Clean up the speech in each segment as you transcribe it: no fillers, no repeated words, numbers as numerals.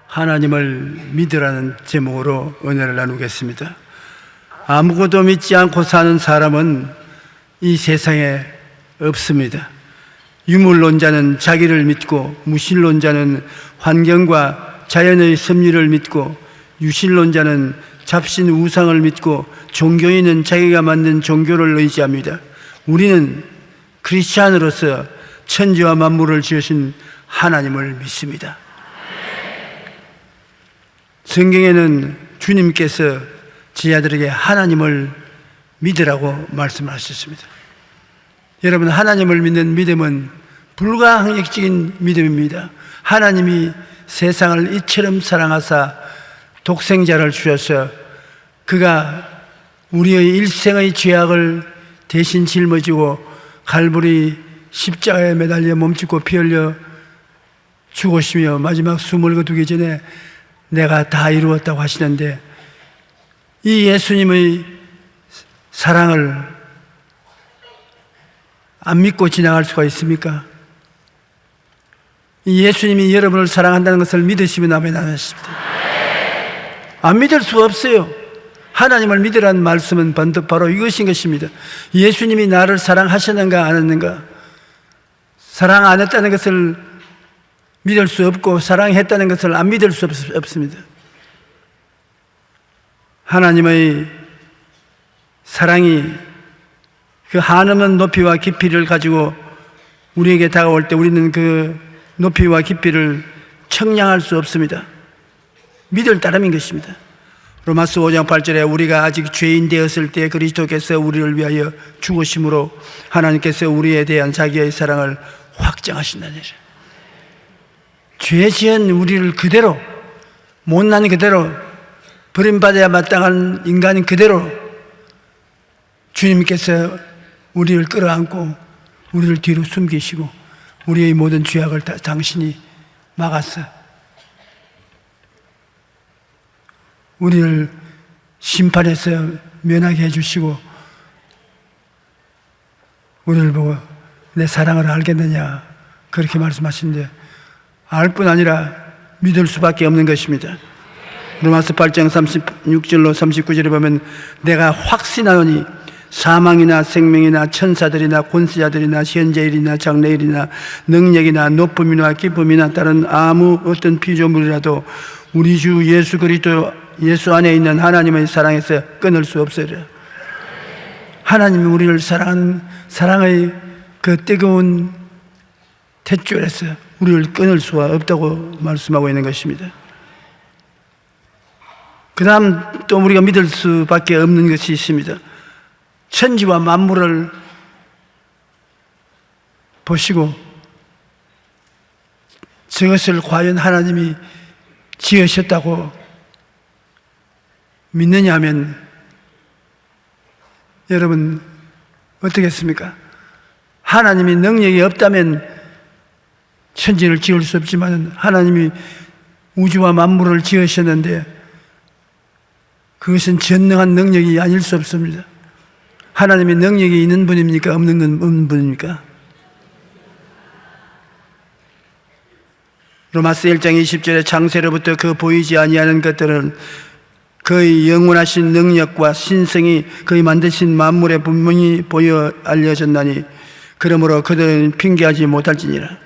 하나님을 믿으라는 제목으로 은혜를 나누겠습니다. 아무것도 믿지 않고 사는 사람은 이 세상에 없습니다. 유물론자는 자기를 믿고, 무신론자는 환경과 자연의 섭리를 믿고, 유신론자는 잡신 우상을 믿고, 종교인은 자기가 만든 종교를 의지합니다. 우리는 크리스찬으로서 천지와 만물을 지으신 하나님을 믿습니다. 성경에는 주님께서 제자들에게 하나님을 믿으라고 말씀하셨습니다. 여러분, 하나님을 믿는 믿음은 불가항력적인 믿음입니다. 하나님이 세상을 이처럼 사랑하사 독생자를 주셔서 그가 우리의 일생의 죄악을 대신 짊어지고 갈보리 십자가에 매달려 몸짓고 피 흘려 죽으시며 마지막 숨을 거두기 전에 내가 다 이루었다고 하시는데, 이 예수님의 사랑을 안 믿고 지나갈 수가 있습니까? 이 예수님이 여러분을 사랑한다는 것을 믿으시면 아멘 하십시오. 안 믿을 수가 없어요. 하나님을 믿으라는 말씀은 바로 이것인 것입니다. 예수님이 나를 사랑하셨는가 안 했는가? 사랑 안 했다는 것을 믿을 수 없고, 사랑했다는 것을 안 믿을 수 없습니다. 하나님의 사랑이 그 한없는 높이와 깊이를 가지고 우리에게 다가올 때 우리는 그 높이와 깊이를 청량할 수 없습니다. 믿을 따름인 것입니다. 로마서 5장 8절에 우리가 아직 죄인 되었을 때 그리스도께서 우리를 위하여 죽으심으로 하나님께서 우리에 대한 자기의 사랑을 확정하신다는 것이죠. 죄 지은 우리를 그대로, 못난 그대로, 버림받아야 마땅한 인간인 그대로 주님께서 우리를 끌어안고 우리를 뒤로 숨기시고 우리의 모든 죄악을 다 당신이 막았어 우리를 심판해서 면하게 해주시고, 우리를 보고 내 사랑을 알겠느냐 그렇게 말씀하시는데, 알 뿐 아니라 믿을 수밖에 없는 것입니다. 로마서 8장 36절로 39절에 보면 내가 확신하노니 사망이나 생명이나 천사들이나 권세자들이나 현재일이나 장래일이나 능력이나 높음이나 기쁨이나 다른 아무 어떤 피조물이라도 우리 주 예수 그리스도 예수 안에 있는 하나님의 사랑에서 끊을 수 없으리라. 하나님이 우리를 사랑한 사랑의 그 뜨거운 탯줄에서 우리를 끊을 수가 없다고 말씀하고 있는 것입니다. 그 다음 또 우리가 믿을 수밖에 없는 것이 있습니다. 천지와 만물을 보시고 저것을 과연 하나님이 지으셨다고 믿느냐 하면 여러분 어떻겠습니까? 하나님이 능력이 없다면 천지를 지을 수 없지만 하나님이 우주와 만물을 지으셨는데 그것은 전능한 능력이 아닐 수 없습니다. 하나님의 능력이 있는 분입니까? 없는 분입니까? 로마서 1장 20절에 창세로부터 그 보이지 아니하는 것들은 그의 영원하신 능력과 신성이 그의 만드신 만물에 분명히 보여 알려졌나니 그러므로 그들은 핑계하지 못할지니라.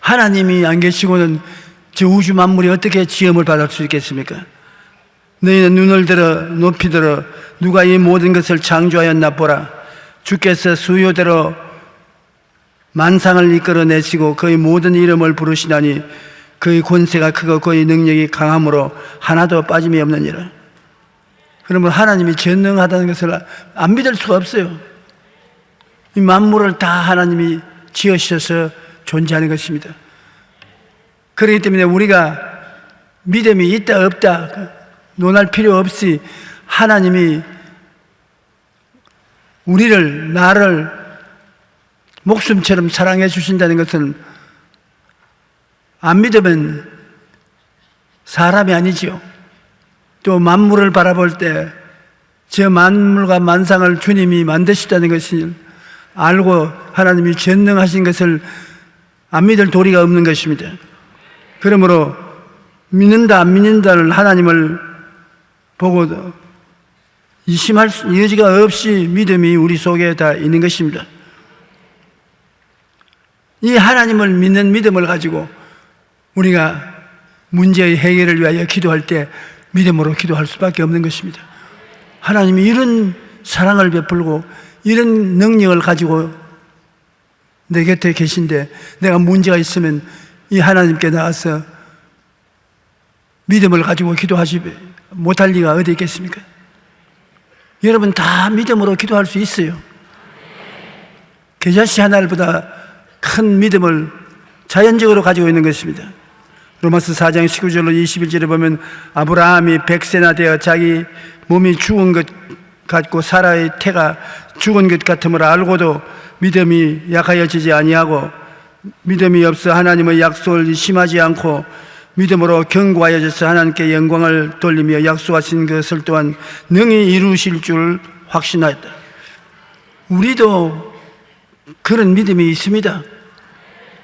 하나님이 안 계시고는 저 우주 만물이 어떻게 지음을 받을 수 있겠습니까? 너희는 눈을 들어 높이 들어 누가 이 모든 것을 창조하였나 보라. 주께서 수요대로 만상을 이끌어내시고 그의 모든 이름을 부르시나니 그의 권세가 크고 그의 능력이 강함으로 하나도 빠짐이 없느니라. 그러면 하나님이 전능하다는 것을 안 믿을 수가 없어요. 이 만물을 다 하나님이 지으셔서 존재하는 것입니다. 그렇기 때문에 우리가 믿음이 있다 없다 논할 필요 없이 하나님이 우리를, 나를 목숨처럼 사랑해 주신다는 것은 안 믿으면 사람이 아니지요. 또 만물을 바라볼 때 저 만물과 만상을 주님이 만드셨다는 것을 알고 하나님이 전능하신 것을 안 믿을 도리가 없는 것입니다. 그러므로 믿는다 안 믿는다를 하나님을 보고 의심할 여지가 없이 믿음이 우리 속에 다 있는 것입니다. 이 하나님을 믿는 믿음을 가지고 우리가 문제의 해결을 위하여 기도할 때 믿음으로 기도할 수밖에 없는 것입니다. 하나님이 이런 사랑을 베풀고 이런 능력을 가지고 내 곁에 계신데 내가 문제가 있으면 이 하나님께 나가서 믿음을 가지고 기도하지 못할 리가 어디 있겠습니까? 여러분 다 믿음으로 기도할 수 있어요. 겨자씨 하나보다 큰 믿음을 자연적으로 가지고 있는 것입니다. 로마서 4장 19절로 21절에 보면 아브라함이 100세나 되어 자기 몸이 죽은 것 같고 사라의 태가 죽은 것 같음을 알고도 믿음이 약하여지지 아니하고 믿음이 없어 하나님의 약속을 심하지 않고 믿음으로 견고하여져서 하나님께 영광을 돌리며 약속하신 것을 또한 능히 이루실 줄 확신하였다. 우리도 그런 믿음이 있습니다.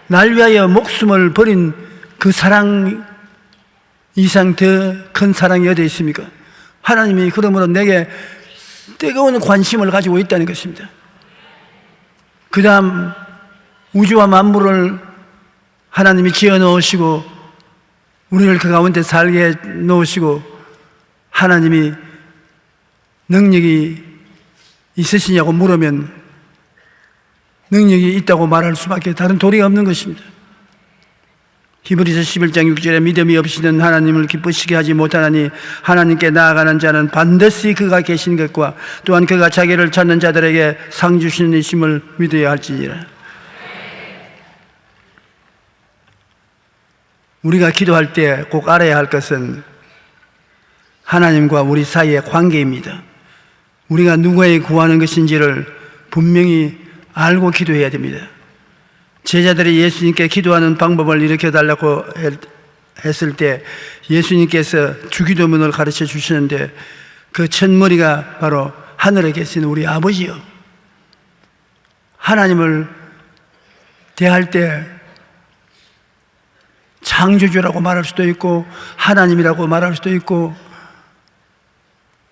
날 위하여 목숨을 버린 그 사랑 이상 더 큰 사랑이 어디 있습니까? 하나님이 그러므로 내게 뜨거운 관심을 가지고 있다는 것입니다. 그 다음 우주와 만물을 하나님이 지어 놓으시고 우리를 그 가운데 살게 놓으시고 하나님이 능력이 있으시냐고 물으면 능력이 있다고 말할 수밖에 다른 도리가 없는 것입니다. 히브리서 11장 6절에 믿음이 없이는 하나님을 기쁘시게 하지 못하나니 하나님께 나아가는 자는 반드시 그가 계신 것과 또한 그가 자기를 찾는 자들에게 상 주시는 이심을 믿어야 할지니라. 우리가 기도할 때 꼭 알아야 할 것은 하나님과 우리 사이의 관계입니다. 우리가 누구에게 구하는 것인지를 분명히 알고 기도해야 됩니다. 제자들이 예수님께 기도하는 방법을 일으켜달라고 했을 때 예수님께서 주기도문을 가르쳐 주시는데 그 첫머리가 바로 하늘에 계신 우리 아버지요. 하나님을 대할 때 창조주라고 말할 수도 있고 하나님이라고 말할 수도 있고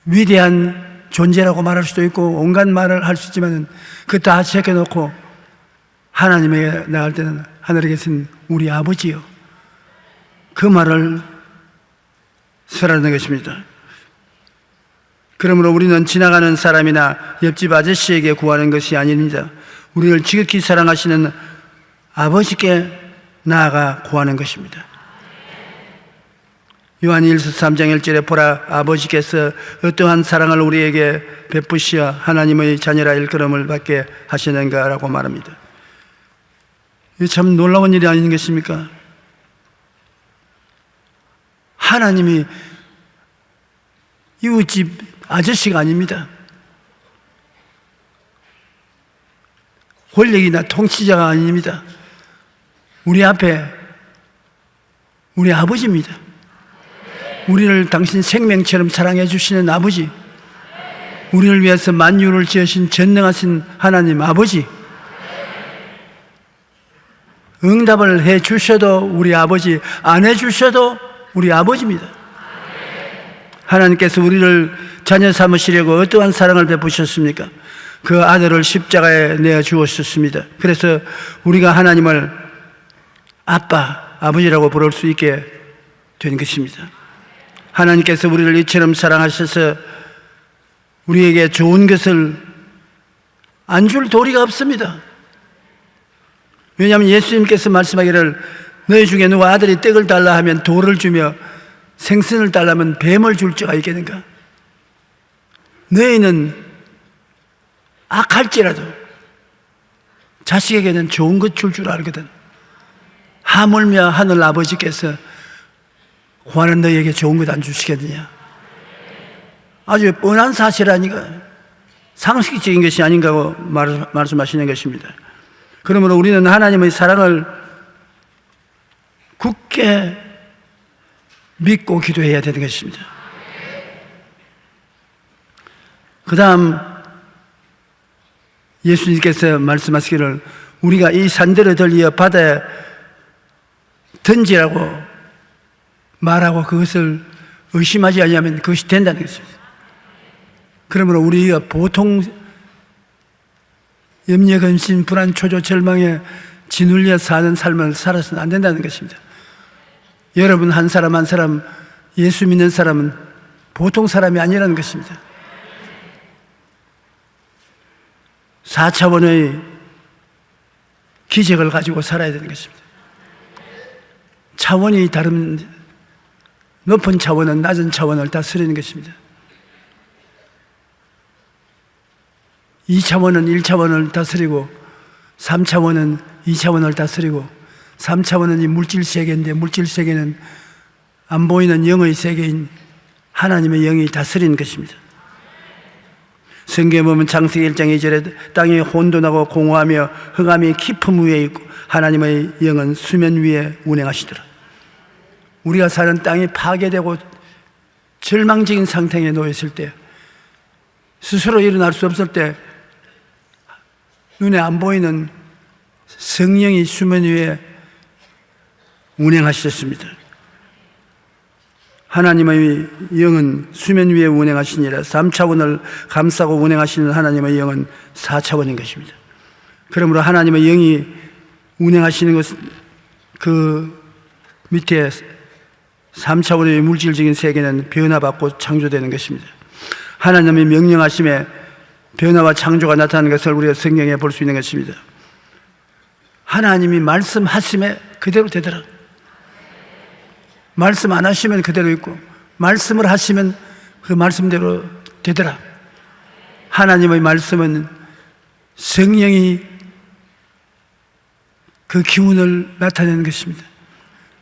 위대한 존재라고 말할 수도 있고 온갖 말을 할 수 있지만 그 다 제껴놓고 하나님에게 나갈 때는 하늘에 계신 우리 아버지요. 그 말을 설하는 것입니다. 그러므로 우리는 지나가는 사람이나 옆집 아저씨에게 구하는 것이 아닙니다. 우리를 지극히 사랑하시는 아버지께 나아가 구하는 것입니다. 요한일서 3장 1절에 보라 아버지께서 어떠한 사랑을 우리에게 베푸시어 하나님의 자녀라 일컬음을 받게 하시는가라고 말합니다. 이게 참 놀라운 일이 아닌 것입니까? 하나님이 이웃집 아저씨가 아닙니다. 권력이나 통치자가 아닙니다. 우리 앞에 우리 아버지입니다. 우리를 당신 생명처럼 사랑해 주시는 아버지, 우리를 위해서 만유를 지으신 전능하신 하나님 아버지, 응답을 해 주셔도 우리 아버지, 안 해 주셔도 우리 아버지입니다. 하나님께서 우리를 자녀 삼으시려고 어떠한 사랑을 베푸셨습니까? 그 아들을 십자가에 내어 주었습니다. 그래서 우리가 하나님을 아빠, 아버지라고 부를 수 있게 된 것입니다. 하나님께서 우리를 이처럼 사랑하셔서 우리에게 좋은 것을 안 줄 도리가 없습니다. 왜냐하면 예수님께서 말씀하기를 너희 중에 누가 아들이 떡을 달라 하면 돌을 주며 생선을 달라면 뱀을 줄 자가 있겠는가? 너희는 악할지라도 자식에게는 좋은 것 줄 줄 알거든. 하물며 하늘 아버지께서 구하는 너희에게 좋은 것 안 주시겠느냐? 아주 뻔한 사실 아니가, 상식적인 것이 아닌가 말씀하시는 것입니다. 그러므로 우리는 하나님의 사랑을 굳게 믿고 기도해야 되는 것입니다. 그 다음 예수님께서 말씀하시기를 우리가 이 산들을 들려 바다에 던지라고 말하고 그것을 의심하지 않으면 그것이 된다는 것입니다. 그러므로 우리가 보통 염려, 근심, 불안, 초조, 절망에 짓눌려 사는 삶을 살아서는 안 된다는 것입니다. 여러분 한 사람 한 사람 예수 믿는 사람은 보통 사람이 아니라는 것입니다. 4차원의 기적을 가지고 살아야 되는 것입니다. 차원이 다른, 높은 차원은 낮은 차원을 다스리는 것입니다. 2차원은 1차원을 다스리고 3차원은 2차원을 다스리고 3차원은 이 물질 세계인데 물질 세계는 안 보이는 영의 세계인 하나님의 영이 다스리는 것입니다. 성경에 보면 창세기 1장 2절에 땅이 혼돈하고 공허하며 흑암이 깊음 위에 있고 하나님의 영은 수면 위에 운행하시더라. 우리가 사는 땅이 파괴되고 절망적인 상태에 놓였을 때, 스스로 일어날 수 없을 때 눈에 안 보이는 성령이 수면 위에 운행하셨습니다. 하나님의 영은 수면 위에 운행하시니라. 3차원을 감싸고 운행하시는 하나님의 영은 4차원인 것입니다. 그러므로 하나님의 영이 운행하시는 것, 그 밑에 3차원의 물질적인 세계는 변화받고 창조되는 것입니다. 하나님의 명령하심에 변화와 창조가 나타나는 것을 우리가 성경에 볼 수 있는 것입니다. 하나님이 말씀하심에 그대로 되더라. 말씀 안 하시면 그대로 있고 말씀을 하시면 그 말씀대로 되더라. 하나님의 말씀은 성령이 그 기운을 나타내는 것입니다.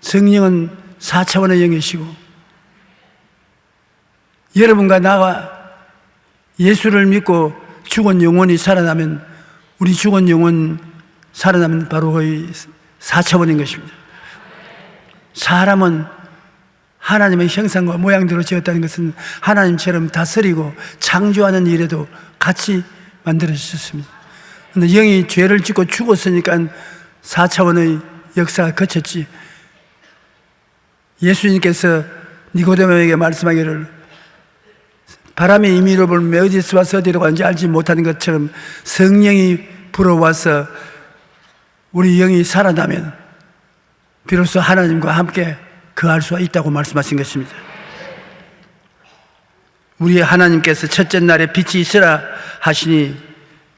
성령은 4차원의 영이시고 여러분과 나와 예수를 믿고 죽은 영혼이 살아나면 우리 죽은 영혼 살아나면 바로 거의 4차원인 것입니다. 사람은 하나님의 형상과 모양대로 지었다는 것은 하나님처럼 다스리고 창조하는 일에도 같이 만들어주셨습니다. 그런데 영이 죄를 짓고 죽었으니까 4차원의 역사가 거쳤지. 예수님께서 니고데모에게 말씀하기를 바람의 임의로 불면 어디서 와서 어디로 가는지 알지 못하는 것처럼 성령이 불어와서 우리 영이 살아나면 비로소 하나님과 함께 거할 수가 있다고 말씀하신 것입니다. 우리 하나님께서 첫째 날에 빛이 있으라 하시니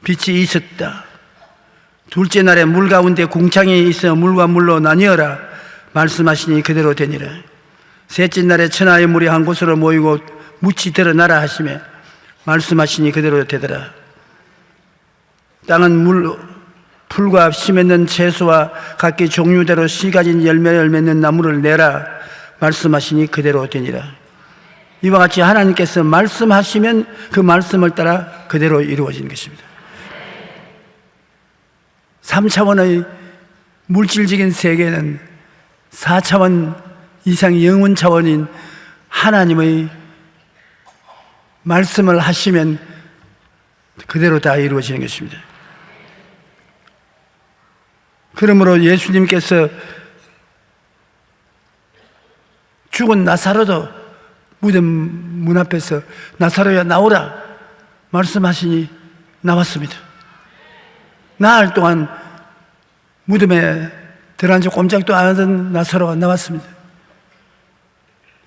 빛이 있었다. 둘째 날에 물 가운데 궁창이 있어 물과 물로 나뉘어라 말씀하시니 그대로 되니라. 셋째 날에 천하의 물이 한 곳으로 모이고 묻이 드러나라 하시며 말씀하시니 그대로 되더라. 땅은 풀과 씨 맺는 채소와 각기 종류대로 씨 가진 열매를 맺는 나무를 내라 말씀하시니 그대로 되니라. 이와 같이 하나님께서 말씀하시면 그 말씀을 따라 그대로 이루어지는 것입니다. 3차원의 물질적인 세계는 4차원 이상 영혼 차원인 하나님의 말씀을 하시면 그대로 다 이루어지는 것입니다. 그러므로 예수님께서 죽은 나사로도 무덤 문 앞에서 나사로야 나오라 말씀하시니 나왔습니다. 나흘 동안 무덤에 들어앉아 꼼짝도 안 하던 나사로가 나왔습니다.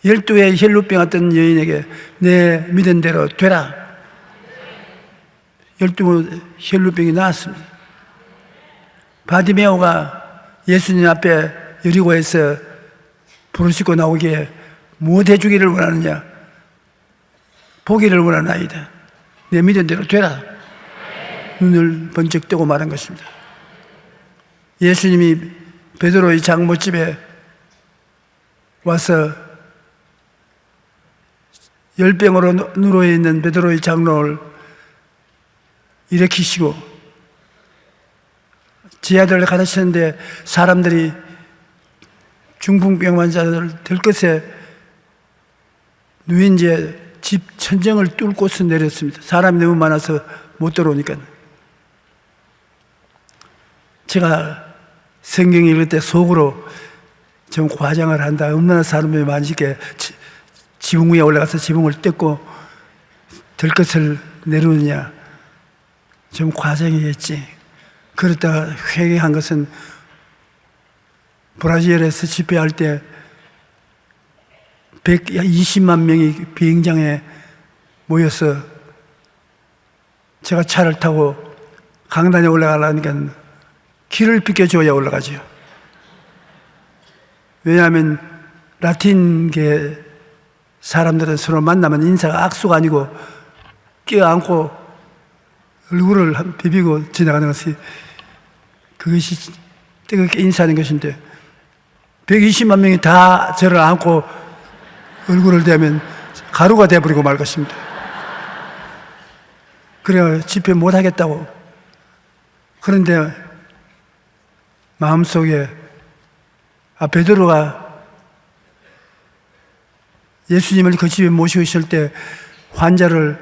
12의 혈루병 왔던 여인에게 내 믿은 대로 되라. 12 혈루병이 나왔습니다. 바디메오가 예수님 앞에 여리고에서 부르시고 나오기에 무엇 해주기를 원하느냐? 보기를 원하나이다. 내 믿은 대로 되라. 눈을 번쩍 뜨고 말한 것입니다. 예수님이 베드로의 장모집에 와서 열병으로 누워 있는 베드로의 장로를 일으키시고 지하들을 가르치는데 사람들이 중풍병 환자들 들것에 누인 채 집 천정을 뚫고서 내렸습니다. 사람이 너무 많아서 못 들어오니까. 제가 성경 읽을 때 속으로 좀 과장을 한다. 얼마나 사람이 만식에 지붕 위에 올라가서 지붕을 뜯고 들것을 내려오느냐. 좀 과장이겠지. 그러다가 회개한 것은 브라질에서 집회할 때 120만 명이 비행장에 모여서 제가 차를 타고 강단에 올라가려니까 길을 비켜줘야 올라가죠. 왜냐하면 라틴계 사람들은 서로 만나면 인사가 악수가 아니고 껴안고 얼굴을 비비고 지나가는 것이 그것이 뜨겁게 인사하는 것인데 120만 명이 다 저를 안고 얼굴을 대면 가루가 돼버리고 말 것입니다. 그래야 집회 못하겠다고. 그런데 마음속에 베드로가 예수님을 그 집에 모시고 있을 때 환자를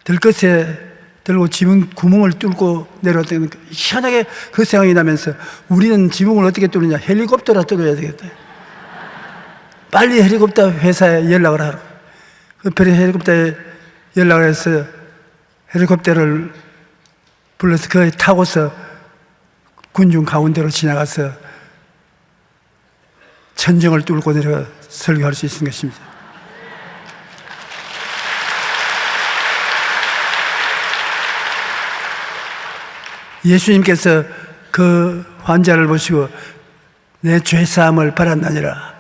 들것에 들고 지붕 구멍을 뚫고 내려왔다는 희한하게 그 생각이 나면서 우리는 지붕을 어떻게 뚫느냐. 헬리콥터라 뚫어야 되겠다. 빨리 헬리콥터 회사에 연락을 하라. 그 헬리콥터에 연락을 해서 헬리콥터를 불러서 거기 타고서 군중 가운데로 지나가서 천정을 뚫고 내려 설교할 수 있는 것입니다. 예수님께서 그 환자를 보시고 내 죄사함을 받았나니라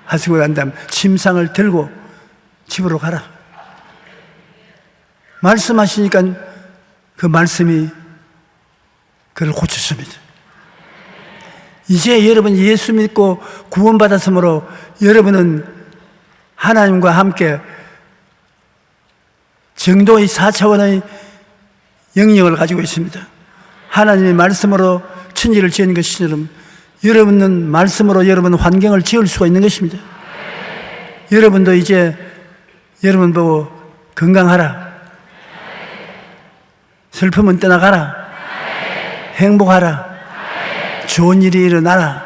하시고 난 다음 침상을 들고 집으로 가라 말씀하시니까 그 말씀이 그를 고쳤습니다. 이제 여러분 예수 믿고 구원받았으므로 여러분은 하나님과 함께 정도의 4차원의 영역을 가지고 있습니다. 하나님의 말씀으로 천지를 지은 것처럼 여러분은 말씀으로 여러분 환경을 지을 수가 있는 것입니다. 여러분도 이제 여러분 보고 건강하라, 슬픔은 떠나가라, 행복하라, 좋은 일이 일어나라,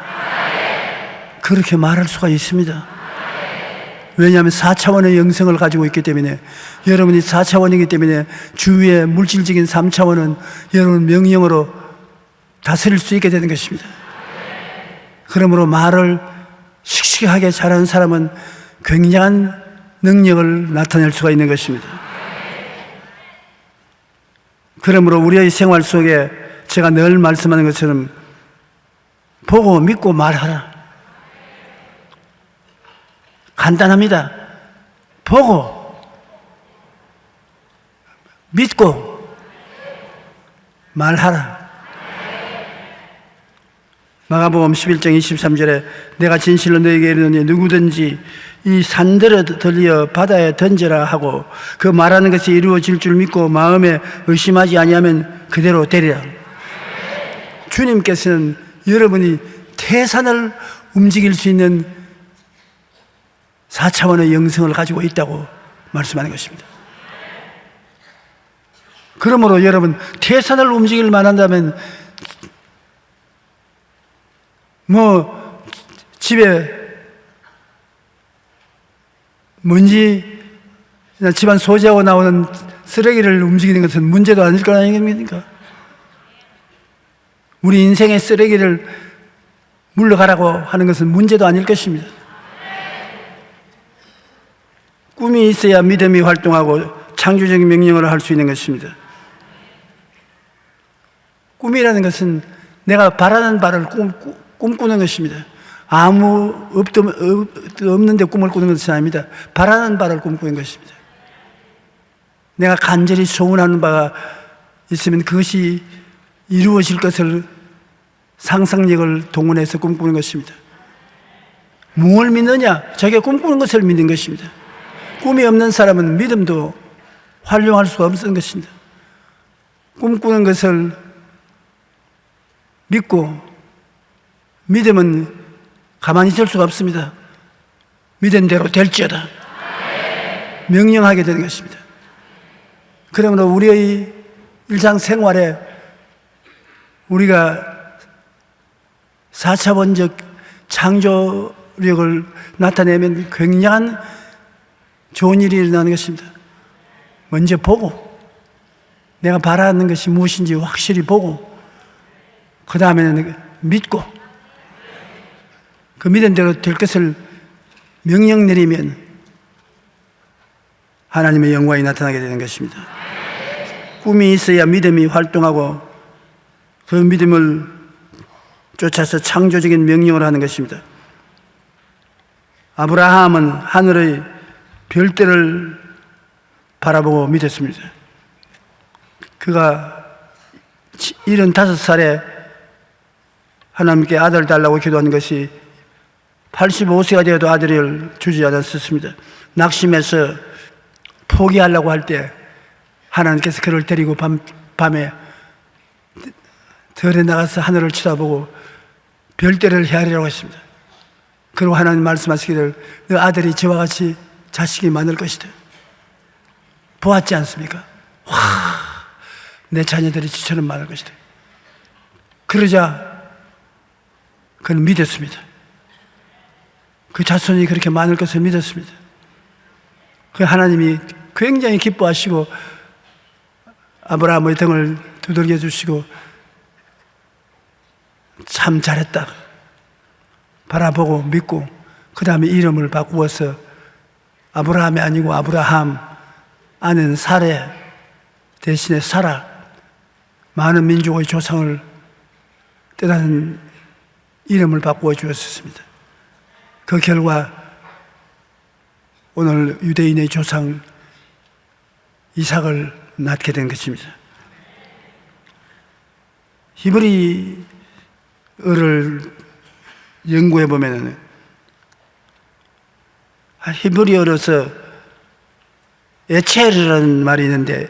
그렇게 말할 수가 있습니다. 왜냐하면 4차원의 영성을 가지고 있기 때문에, 여러분이 4차원이기 때문에 주위의 물질적인 3차원은 여러분 명령으로 다스릴 수 있게 되는 것입니다. 그러므로 말을 씩씩하게 잘하는 사람은 굉장한 능력을 나타낼 수가 있는 것입니다. 그러므로 우리의 생활 속에 제가 늘 말씀하는 것처럼 보고 믿고 말하라. 간단합니다. 보고 믿고 말하라. 마가복음 11장 23절에 내가 진실로 너에게 이르노니 누구든지 이 산들을 들려 바다에 던져라 하고 그 말하는 것이 이루어질 줄 믿고 마음에 의심하지 아니하면 그대로 되리라. 주님께서는 여러분이 태산을 움직일 수 있는 4차원의 영성을 가지고 있다고 말씀하는 것입니다. 그러므로 여러분 태산을 움직일 만한다면 집에 먼지 집안 소지하고 나오는 쓰레기를 움직이는 것은 문제도 아닐 거 아닙니까? 우리 인생의 쓰레기를 물러가라고 하는 것은 문제도 아닐 것입니다. 꿈이 있어야 믿음이 활동하고 창조적인 명령을 할 수 있는 것입니다. 꿈이라는 것은 내가 바라는 바를 꿈꾸는 것입니다. 아무 없는데 꿈을 꾸는 것은 아닙니다. 바라는 바를 꿈꾸는 것입니다. 내가 간절히 소원하는 바가 있으면 그것이 이루어질 것을 상상력을 동원해서 꿈꾸는 것입니다. 무엇을 믿느냐? 자기가 꿈꾸는 것을 믿는 것입니다. 꿈이 없는 사람은 믿음도 활용할 수가 없는 것입니다. 꿈꾸는 것을 믿고 믿음은 가만히 있을 수가 없습니다. 믿은 대로 될지어다 명령하게 되는 것입니다. 그러므로 우리의 일상생활에 우리가 4차원적 창조력을 나타내면 굉장한 좋은 일이 일어나는 것입니다. 먼저 보고, 내가 바라는 것이 무엇인지 확실히 보고, 그 다음에는 믿고, 그 믿음대로 될 것을 명령 내리면 하나님의 영광이 나타나게 되는 것입니다. 꿈이 있어야 믿음이 활동하고 그 믿음을 쫓아서 창조적인 명령을 하는 것입니다. 아브라함은 하늘의 별들을 바라보고 믿었습니다. 그가 75살에 하나님께 아들 달라고 기도한 것이 85세가 되어도 아들을 주지 않았습니다. 낙심해서 포기하려고 할 때 하나님께서 그를 데리고 밤에 들에 나가서 하늘을 쳐다보고 별들을 헤아리라고 했습니다. 그리고 하나님 말씀하시기를 너 아들이 저와 같이 자식이 많을 것이다. 보았지 않습니까? 와, 내 자녀들이 저처럼 많을 것이다. 그러자 그는 믿었습니다. 그 자손이 그렇게 많을 것을 믿었습니다. 그 하나님이 굉장히 기뻐하시고 아브라함의 등을 두들겨 주시고 참 잘했다 바라보고 믿고 그 다음에 이름을 바꾸어서 아브라함이 아니고 아브라함, 아는 사레 대신에 사라, 많은 민족의 조상을 뜻하는 이름을 바꾸어 주었습니다. 그 결과 오늘 유대인의 조상 이삭을 낳게 된 것입니다. 히브리어를 연구해 보면 히브리어로서 에체르라는 말이 있는데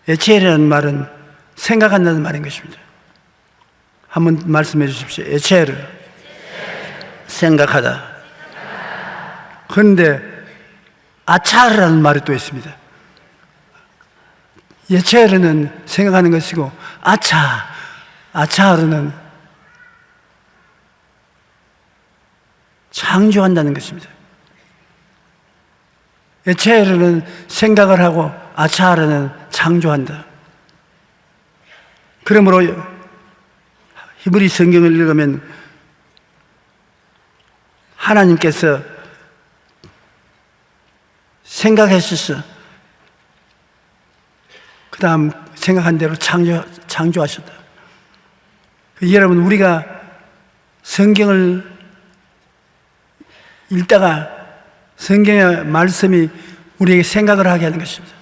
에체르라는 말은 생각한다는 말인 것입니다. 한번 말씀해 주십시오. 에체르, 생각하다. 그런데 아차르라는 말이 또 있습니다. 예체르는 생각하는 것이고 아차르는 창조한다는 것입니다. 예체르는 생각을 하고 아차르는 창조한다. 그러므로 히브리 성경을 읽으면 하나님께서 생각하셔서 그 다음 생각한 대로 창조하셨다. 여러분, 우리가 성경을 읽다가 성경의 말씀이 우리에게 생각을 하게 하는 것입니다.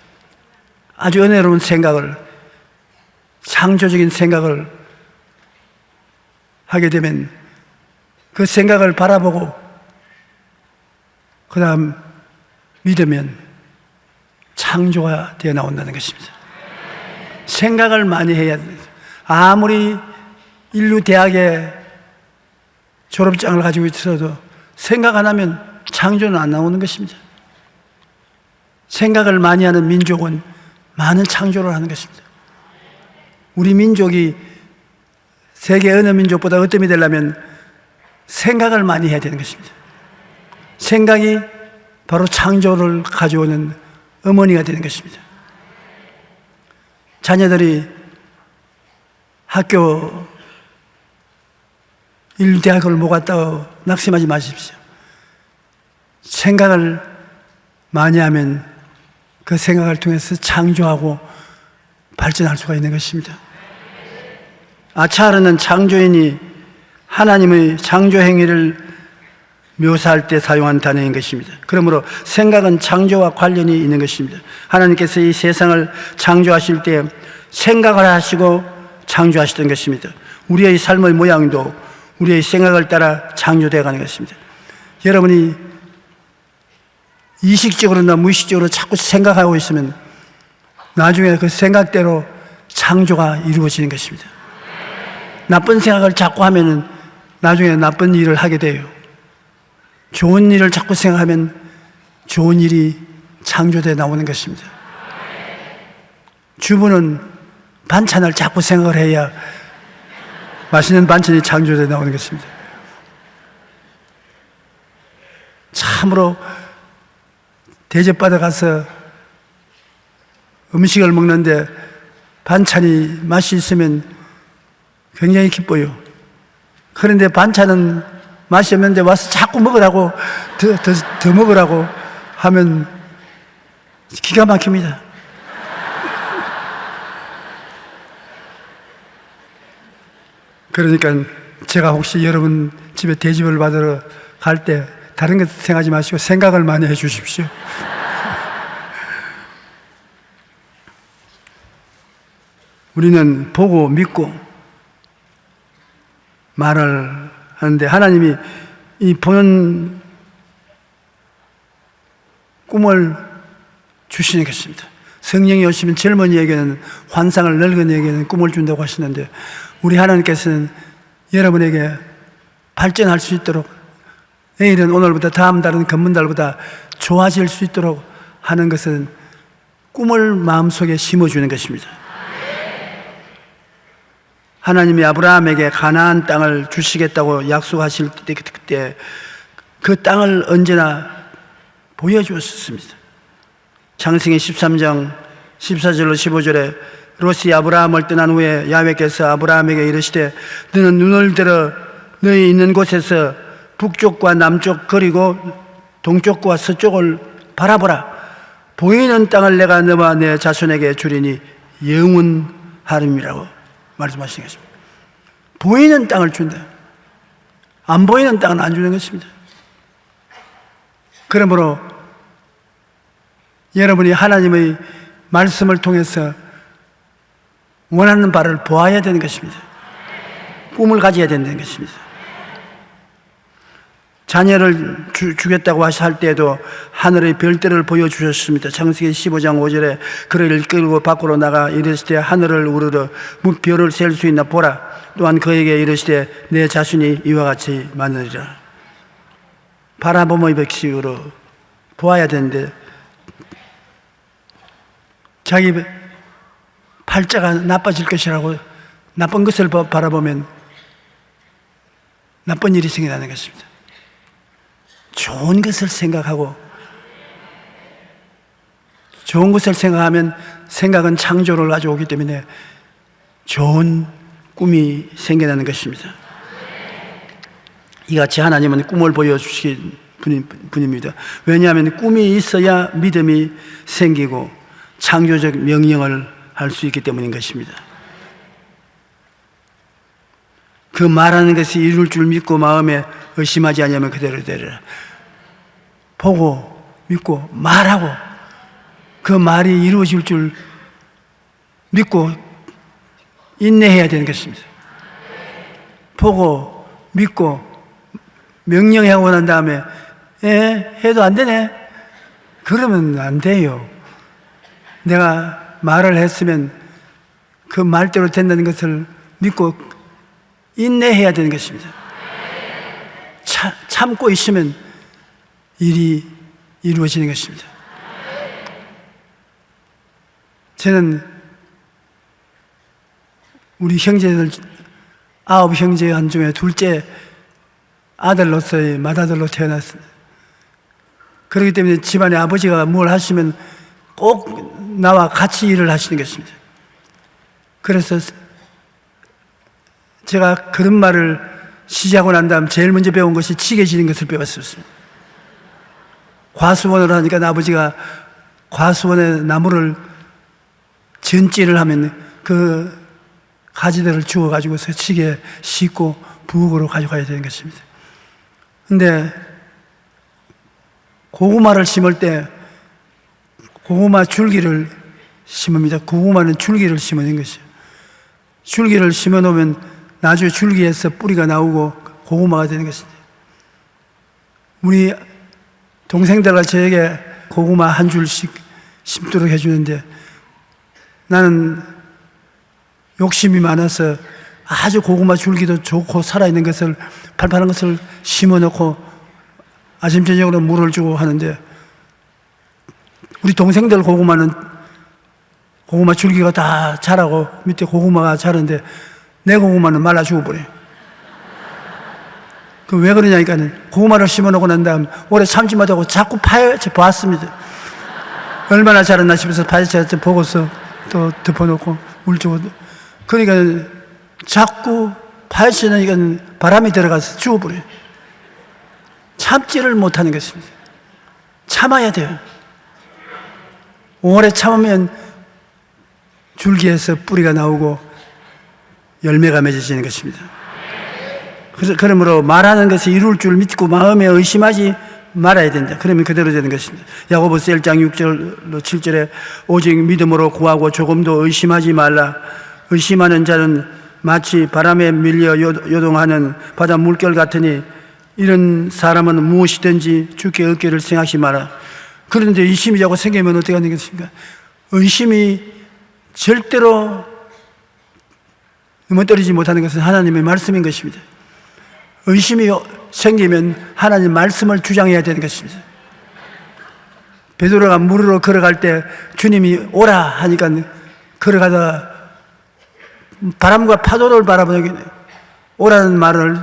아주 은혜로운 생각을, 창조적인 생각을 하게 되면 그 생각을 바라보고 그 다음 믿으면 창조가 되어 나온다는 것입니다. 생각을 많이 해야 됩니다. 아무리 인류 대학에 졸업장을 가지고 있어도 생각 안 하면 창조는 안 나오는 것입니다. 생각을 많이 하는 민족은 많은 창조를 하는 것입니다. 우리 민족이 세계 어느 민족보다 어뜸이 되려면 생각을 많이 해야 되는 것입니다. 생각이 바로 창조를 가져오는 어머니가 되는 것입니다. 자녀들이 학교 인류대학을 못 갔다고 낙심하지 마십시오. 생각을 많이 하면 그 생각을 통해서 창조하고 발전할 수가 있는 것입니다. 아차르는 창조인이 하나님의 창조 행위를 묘사할 때 사용한 단어인 것입니다. 그러므로 생각은 창조와 관련이 있는 것입니다. 하나님께서 이 세상을 창조하실 때 생각을 하시고 창조하시던 것입니다. 우리의 삶의 모양도 우리의 생각을 따라 창조되어 가는 것입니다. 여러분이 이식적으로나 무의식적으로 자꾸 생각하고 있으면 나중에 그 생각대로 창조가 이루어지는 것입니다. 나쁜 생각을 자꾸 하면 나중에 나쁜 일을 하게 돼요. 좋은 일을 자꾸 생각하면 좋은 일이 창조되어 나오는 것입니다. 주부는 반찬을 자꾸 생각을 해야 맛있는 반찬이 창조되어 나오는 것입니다. 참으로 대접받아 가서 음식을 먹는데 반찬이 맛이 있으면 굉장히 기뻐요. 그런데 반찬은 맛이 없는데 와서 자꾸 먹으라고, 더 먹으라고 하면 기가 막힙니다. 그러니까 제가 혹시 여러분 집에 대접을 받으러 갈 때 다른 것 생각하지 마시고 생각을 많이 해 주십시오. 우리는 보고 믿고 말을 하는데 하나님이 이 보는 꿈을 주시는 것입니다. 성령이 오시면 젊은이에게는 환상을, 늙은이에게는 꿈을 준다고 하시는데 우리 하나님께서는 여러분에게 발전할 수 있도록 내일은 오늘보다 다음 달은 금문달보다 좋아질 수 있도록 하는 것은 꿈을 마음속에 심어주는 것입니다. 하나님이 아브라함에게 가나안 땅을 주시겠다고 약속하실 때 그때 그 땅을 언제나 보여주었습니다. 창세기 13장 14절로 15절에 롯이 아브라함을 떠난 후에 야훼께서 아브라함에게 이르시되 너는 눈을 들어 너희 있는 곳에서 북쪽과 남쪽 그리고 동쪽과 서쪽을 바라보라. 보이는 땅을 내가 너와 내 자손에게 주리니 영원하림이라고 말씀하시는 것입니다. 보이는 땅을 준다. 안 보이는 땅은 안 주는 것입니다. 그러므로 여러분이 하나님의 말씀을 통해서 원하는 바를 보아야 되는 것입니다. 꿈을 가져야 된다는 것입니다. 자녀를 주겠다고 할 때에도 하늘의 별들을 보여주셨습니다. 창세기 15장 5절에 그를 끌고 밖으로 나가 이르시되 하늘을 우러러 별을 셀 수 있나 보라. 또한 그에게 이르시되 내 자손이 이와 같이 많으리라. 바라봄의 백식으로 보아야 되는데 자기 팔자가 나빠질 것이라고 나쁜 것을 바라보면 나쁜 일이 생겨나는 것입니다. 좋은 것을 생각하고 좋은 것을 생각하면 생각은 창조를 가져오기 때문에 좋은 꿈이 생겨나는 것입니다. 이같이 하나님은 꿈을 보여주신 분입니다. 왜냐하면 꿈이 있어야 믿음이 생기고 창조적 명령을 할 수 있기 때문인 것입니다. 그 말하는 것이 이룰 줄 믿고 마음에 의심하지 아니하면 그대로 되리라. 보고 믿고 말하고 그 말이 이루어질 줄 믿고 인내해야 되는 것입니다. 보고 믿고 명령하고 난 다음에 해도 안 되네 그러면 안 돼요. 내가 말을 했으면 그 말대로 된다는 것을 믿고 인내해야 되는 것입니다. 참고 있으면 일이 이루어지는 것입니다. 저는 우리 형제들 9형제 한 중에 둘째 아들로서의 맏아들로 태어났습니다. 그렇기 때문에 집안에 아버지가 뭘 하시면 꼭 나와 같이 일을 하시는 것입니다. 그래서 제가 그런 말을 시작하고 난 다음 제일 먼저 배운 것이 치게 지는 것을 배웠습니다. 과수원을 하니까 아버지가 과수원에 나무를 전찌를 하면 그 가지들을 주워가지고서 치게 싣고 부엌으로 가져가야 되는 것입니다. 근데 고구마를 심을 때 고구마 줄기를 심습니다. 고구마는 줄기를 심는 것이에요. 줄기를 심어 놓으면 나중에 줄기에서 뿌리가 나오고 고구마가 되는 것입니다. 우리 동생들과 저에게 고구마 한 줄씩 심도록 해주는데 나는 욕심이 많아서 아주 고구마 줄기도 좋고 살아있는 것을 팔팔한 것을 심어 놓고 아침 저녁으로 물을 주고 하는데 우리 동생들 고구마는 고구마 줄기가 다 자라고 밑에 고구마가 자라는데 내 고구마는 말라 죽어버려요. 그 왜 그러냐니까 고구마를 심어놓고 난 다음 올해 참지 못하고 자꾸 파헤쳐 봤습니다. 얼마나 자랐나 싶어서 파헤쳐 보고서 또 덮어놓고 물 주고, 그러니까 자꾸 파헤치니까 바람이 들어가서 죽어버려요. 참지를 못하는 것입니다. 참아야 돼요. 오래 참으면 줄기에서 뿌리가 나오고 열매가 맺어지는 것입니다. 그래서 그러므로 말하는 것이 이룰 줄 믿고 마음에 의심하지 말아야 된다. 그러면 그대로 되는 것입니다. 야고보서 1장 6절 7절에 오직 믿음으로 구하고 조금도 의심하지 말라. 의심하는 자는 마치 바람에 밀려 요동하는 바다 물결 같으니 이런 사람은 무엇이든지 주께 얻기를 생각하지 마라. 그런데 의심이 자꾸 생기면 어떻게 하는 것입니까? 의심이 절대로 넘어뜨리지 못하는 것은 하나님의 말씀인 것입니다. 의심이 생기면 하나님 말씀을 주장해야 되는 것입니다. 베드로가 물으로 걸어갈 때 주님이 오라 하니까 걸어가다 바람과 파도를 바라보니 오라는 말을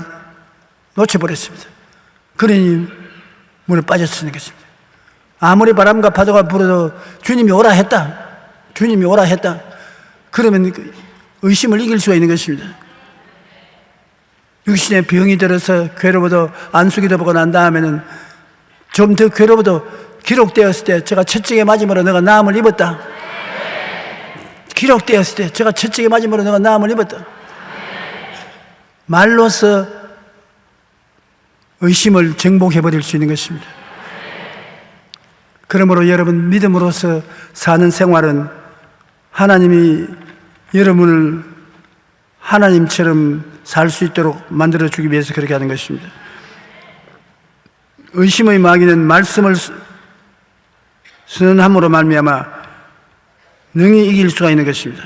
놓쳐버렸습니다. 그러니 물에 빠졌는 것입니다. 아무리 바람과 파도가 불어도 주님이 오라 했다, 주님이 오라 했다, 그러면 의심을 이길 수가 있는 것입니다. 육신에 병이 들어서 괴로워도 안수기도 보고 난 다음에는 좀 더 괴로워도 기록되었을 때 제가 채찍에 맞음으로 내가 나음을 입었다. 기록되었을 때 제가 채찍에 맞음으로 내가 나음을 입었다. 말로서 의심을 정복해버릴 수 있는 것입니다. 그러므로 여러분, 믿음으로서 사는 생활은 하나님이 여러분을 하나님처럼 살 수 있도록 만들어주기 위해서 그렇게 하는 것입니다. 의심의 마귀는 말씀을 선언함으로 말미암아 능히 이길 수가 있는 것입니다.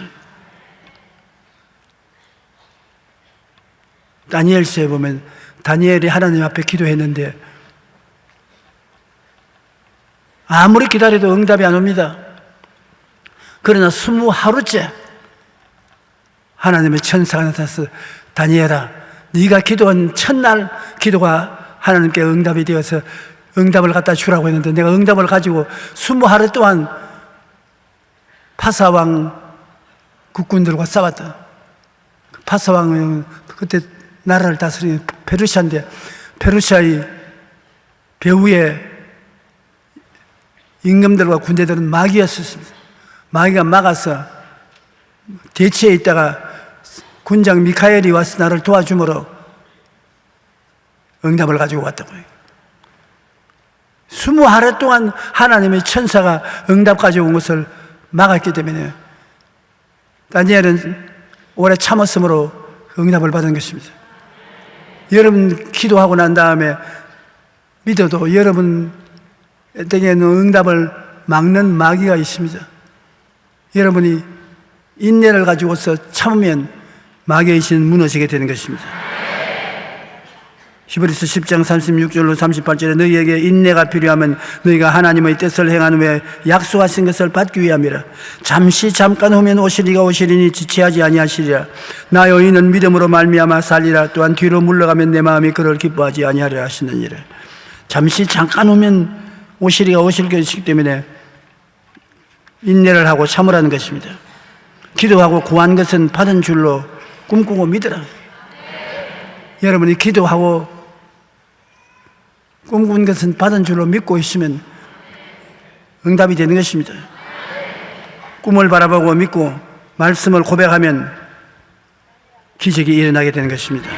다니엘서에 보면 다니엘이 하나님 앞에 기도했는데 아무리 기다려도 응답이 안 옵니다. 그러나 20하루째 하나님의 천사가 나타나서 다니엘아, 네가 기도한 첫날 기도가 하나님께 응답이 되어서 응답을 갖다 주라고 했는데 내가 응답을 가지고 20하루 동안 파사왕 국군들과 싸웠다. 파사왕은 그때 나라를 다스리는 페르시아인데 페르시아의 배후에 임금들과 군대들은 마귀였었습니다. 마귀가 막아서 대치에 있다가 군장 미카엘이 와서 나를 도와주므로 응답을 가지고 왔다고요. 20하루 동안 하나님의 천사가 응답 가지고 온 것을 막았기 때문에 다니엘은 오래 참았으므로 응답을 받은 것입니다. 여러분 기도하고 난 다음에 믿어도 여러분 때에는 응답을 막는 마귀가 있습니다. 여러분이 인내를 가지고서 참으면 마귀의 신은 무너지게 되는 것입니다. 히브리서 10장 36절로 38절에 너희에게 인내가 필요하면 너희가 하나님의 뜻을 행한 후에 약속하신 것을 받기 위함이라. 잠깐 후면 오시리가 오시리니 지체하지 아니하시리라. 나여 이는 믿음으로 말미암아 살리라. 또한 뒤로 물러가면 내 마음이 그를 기뻐하지 아니하려 하시느니라. 잠깐 후면 오시리가 오실 것이기 때문에 인내를 하고 참으라는 것입니다. 기도하고 구한 것은 받은 줄로 꿈꾸고 믿으라. 여러분이 기도하고 꿈꾼 것은 받은 줄로 믿고 있으면 응답이 되는 것입니다. 꿈을 바라보고 믿고 말씀을 고백하면 기적이 일어나게 되는 것입니다.